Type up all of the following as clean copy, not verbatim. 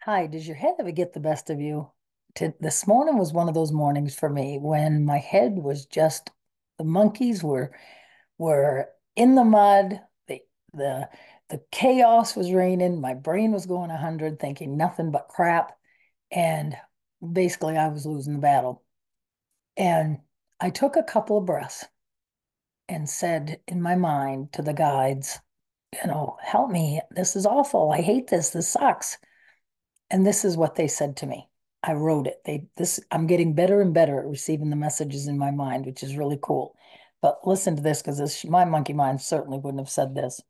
Hi, does your head ever get the best of you? This morning was one of those mornings for me when my head was just the monkeys were in the mud. The the chaos was raining. My brain was going 100, thinking nothing but crap, and basically I was losing the battle. And I took a couple of breaths and said in my mind to the guides, help me. This is awful. I hate this. This sucks. And this is what they said to me. I wrote it. I'm getting better and better at receiving the messages in my mind, which is really cool. But listen to this because my monkey mind certainly wouldn't have said this.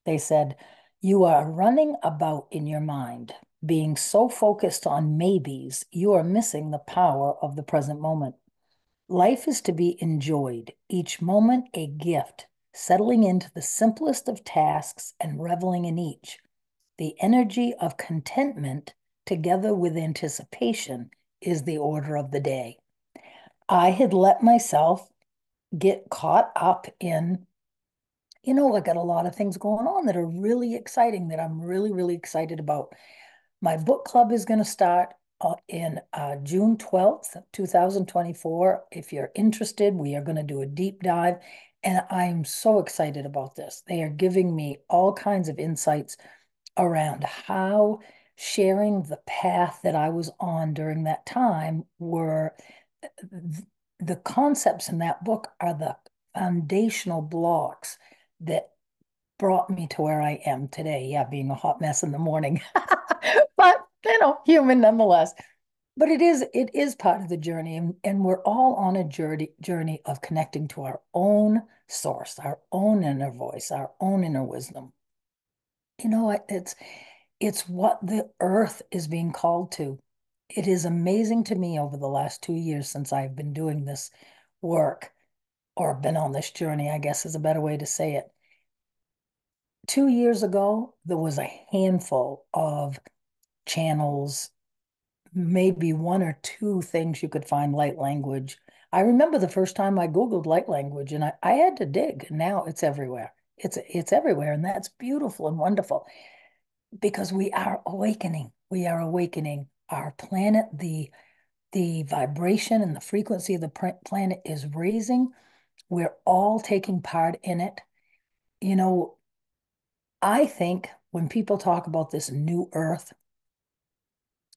They said, "You are running about in your mind, being so focused on maybes, you are missing the power of the present moment. Life is to be enjoyed, each moment a gift, settling into the simplest of tasks and reveling in each. The energy of contentment, together with anticipation, is the order of the day." I had let myself get caught up in, I got a lot of things going on that are really exciting that I'm really, really excited about. My book club is going to start in June 12th, 2024. If you're interested, we are going to do a deep dive. And I'm so excited about this. They are giving me all kinds of insights around how sharing the path that I was on during that time were the concepts in that book are the foundational blocks that brought me to where I am today. Yeah, being a hot mess in the morning, but human nonetheless. But it is part of the journey, and we're all on a journey of connecting to our own source, our own inner voice, our own inner wisdom. It's what the earth is being called to. It is amazing to me over the last 2 years since I've been doing this work or been on this journey, I guess is a better way to say it. 2 years ago, there was a handful of channels, maybe one or two things you could find light language. I remember the first time I Googled light language and I had to dig. Now it's everywhere. It's everywhere, and that's beautiful and wonderful because we are awakening. We are awakening. Our planet, the vibration and the frequency of the planet is raising. We're all taking part in it. You know, I think when people talk about this new earth,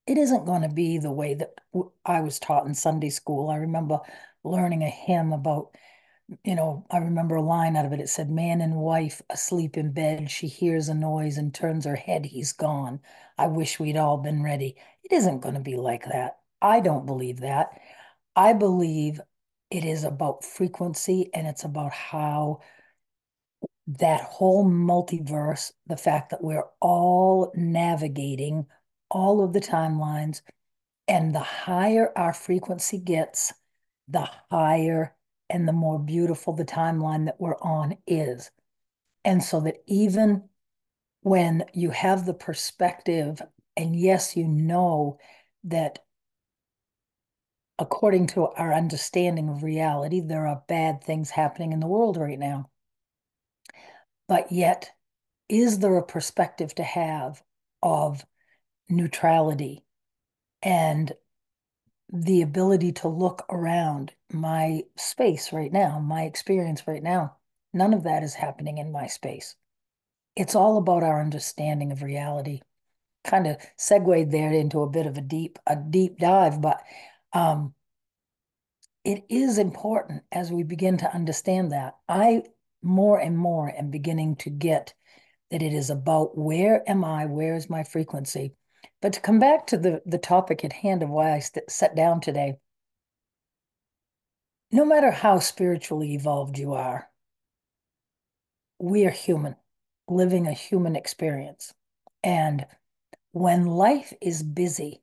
it isn't going to be the way that I was taught in Sunday school. I remember learning a hymn about, I remember a line out of it. It said, "Man and wife asleep in bed. She hears a noise and turns her head. He's gone. I wish we'd all been ready." It isn't going to be like that. I don't believe that. I believe it is about frequency and it's about how that whole multiverse, the fact that we're all navigating all of the timelines, and the higher our frequency gets, the higher and the more beautiful the timeline that we're on is. And so that even when you have the perspective, and yes, you know that according to our understanding of reality, there are bad things happening in the world right now. But yet, is there a perspective to have of neutrality and the ability to look around my space right now, my experience right now? None of that is happening in my space. It's all about our understanding of reality. Kind of segued there into a bit of a deep dive, but um, it is important as we begin to understand that. I more and more am beginning to get that it is about where am I, where is my frequency. But to come back to the topic at hand of why I sat down today, no matter how spiritually evolved you are, we are human, living a human experience. And when life is busy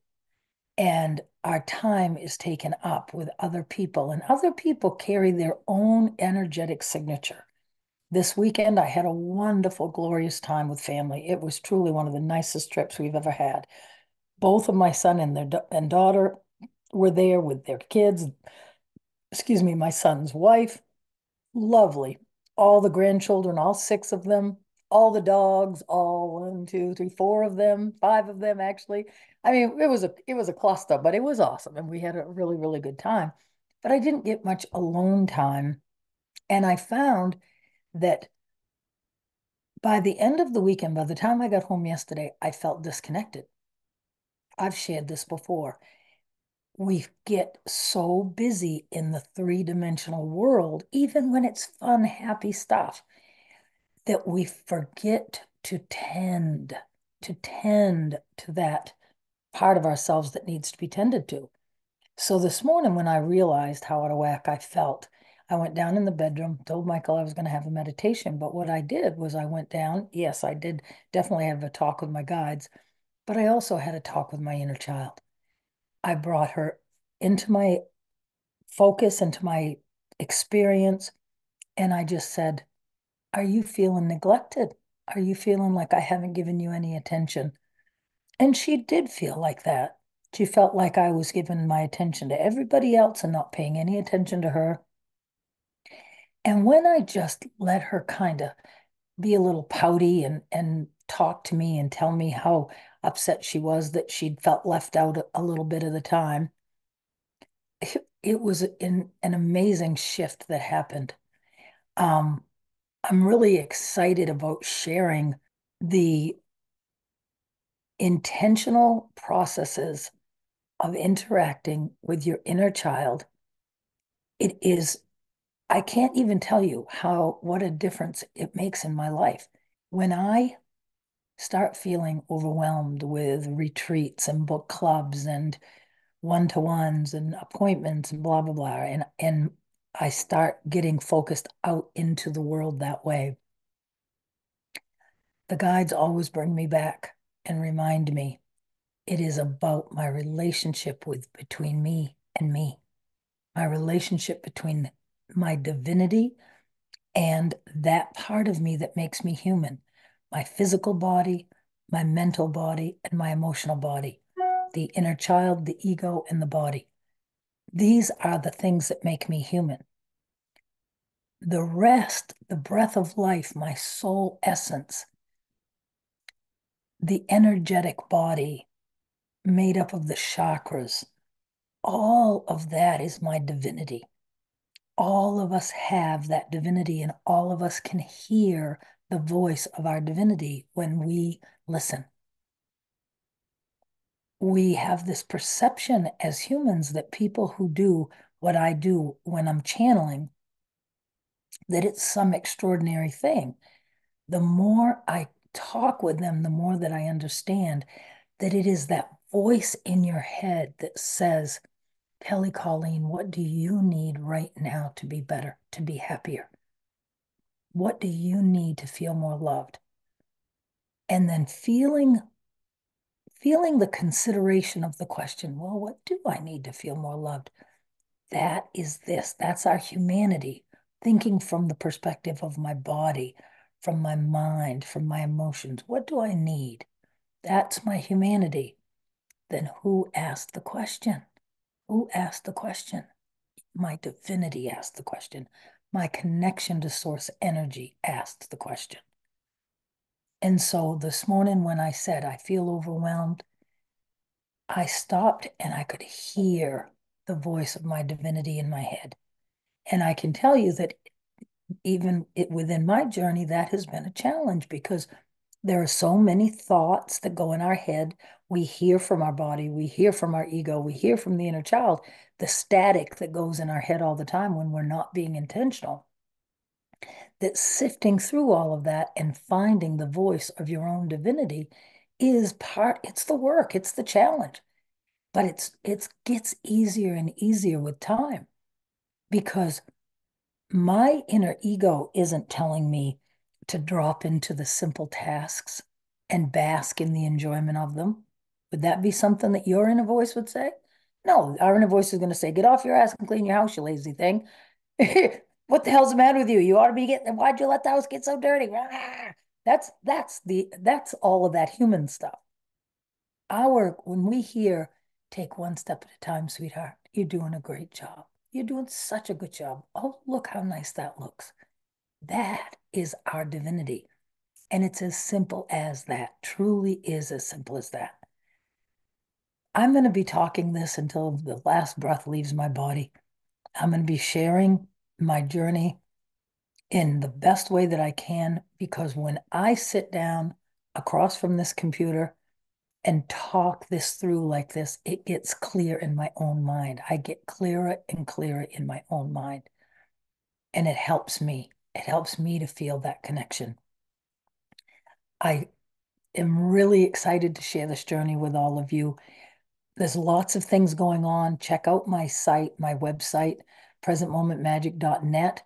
and our time is taken up with other people, and other people carry their own energetic signature. This weekend, I had a wonderful, glorious time with family. It was truly one of the nicest trips we've ever had. Both of my son and their daughter were there with their kids. Excuse me, my son's wife. Lovely. All the grandchildren, all six of them, all the dogs, all one, two, three, four of them, five of them actually. I mean, it was a cluster, but it was awesome, and we had a really, really good time. But I didn't get much alone time, and I found that by the end of the weekend, by the time I got home yesterday, I felt disconnected. I've shared this before. We get so busy in the three-dimensional world, even when it's fun, happy stuff, that we forget to tend to that part of ourselves that needs to be tended to. So this morning, when I realized how out of whack I felt, I went down in the bedroom, told Michael I was going to have a meditation. But what I did was I went down. Yes, I did definitely have a talk with my guides, but I also had a talk with my inner child. I brought her into my focus, into my experience, and I just said, are you feeling neglected? Are you feeling like I haven't given you any attention? And she did feel like that. She felt like I was giving my attention to everybody else and not paying any attention to her. And when I just let her kind of be a little pouty and talk to me and tell me how upset she was that she'd felt left out a little bit of the time, it was an amazing shift that happened. Um, I'm really excited about sharing the intentional processes of interacting with your inner child. It is, I can't even tell you what a difference it makes in my life. When I start feeling overwhelmed with retreats and book clubs and one-to-ones and appointments and blah, blah, blah, and I start getting focused out into the world that way, the guides always bring me back and remind me it is about my relationship between me and me, my relationship between my divinity and that part of me that makes me human, my physical body, my mental body, and my emotional body, the inner child, the ego, and the body. These are the things that make me human. The rest, the breath of life, my soul essence, the energetic body made up of the chakras, all of that is my divinity. All of us have that divinity, and all of us can hear the voice of our divinity when we listen. We have this perception as humans that people who do what I do when I'm channeling, that it's some extraordinary thing. The more I talk with them, the more that I understand that it is that voice in your head that says, Kelly Colleen, what do you need right now to be better, to be happier? What do you need to feel more loved? And then feeling the consideration of the question, well, what do I need to feel more loved? That is this. That's our humanity, thinking from the perspective of my body, from my mind, from my emotions. What do I need? That's my humanity. Then who asked the question? Who asked the question? My divinity asked the question. My connection to source energy asked the question. And so this morning, when I said I feel overwhelmed, I stopped and I could hear the voice of my divinity in my head. And I can tell you that within my journey, that has been a challenge because there are so many thoughts that go in our head. We hear from our body, we hear from our ego, we hear from the inner child, the static that goes in our head all the time when we're not being intentional. That sifting through all of that and finding the voice of your own divinity it's the work, it's the challenge. But it gets easier and easier with time because my inner ego isn't telling me to drop into the simple tasks and bask in the enjoyment of them. Would that be something that your inner voice would say? No, our inner voice is going to say, get off your ass and clean your house, you lazy thing. What the hell's the matter with you? You ought to be why'd you let the house get so dirty? That's all of that human stuff. When we hear, take one step at a time, sweetheart, you're doing a great job. You're doing such a good job. Oh, look how nice that looks. That is our divinity. And it's as simple as that, truly is as simple as that. I'm going to be talking this until the last breath leaves my body. I'm going to be sharing my journey in the best way that I can because when I sit down across from this computer and talk this through like this, it gets clear in my own mind. I get clearer and clearer in my own mind. And it helps me. It helps me to feel that connection. I am really excited to share this journey with all of you. There's lots of things going on. Check out my site, my website, presentmomentmagic.net.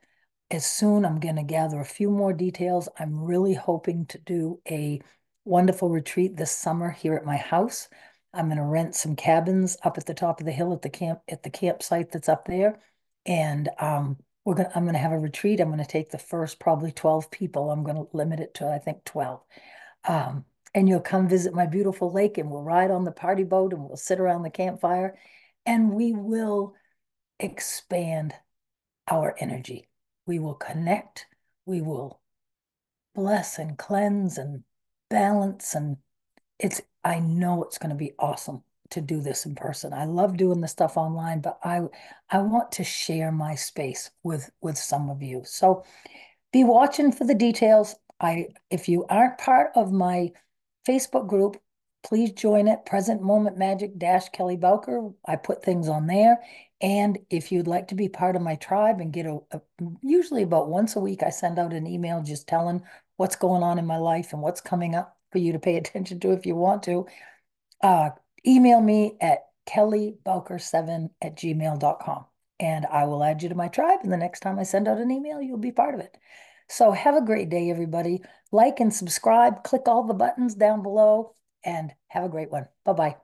As soon, I'm going to gather a few more details. I'm really hoping to do a wonderful retreat this summer here at my house. I'm going to rent some cabins up at the top of the hill at the campsite that's up there. And I'm going to have a retreat. I'm going to take the first probably 12 people. I'm going to limit it to, I think, 12. Um, and you'll come visit my beautiful lake and we'll ride on the party boat and we'll sit around the campfire and we will expand our energy. We will connect. We will bless and cleanse and balance. And I know it's going to be awesome to do this in person. I love doing the stuff online, but I want to share my space with some of you. So be watching for the details. If you aren't part of my Facebook group, please join it. Present Moment Magic-Kelly Bowker. I put things on there. And if you'd like to be part of my tribe and get usually about once a week, I send out an email just telling what's going on in my life and what's coming up for you to pay attention to if you want to. Uh, Email me at kellybowker7@gmail.com and I will add you to my tribe. And the next time I send out an email, you'll be part of it. So have a great day, everybody. Like and subscribe, click all the buttons down below, and have a great one. Bye-bye.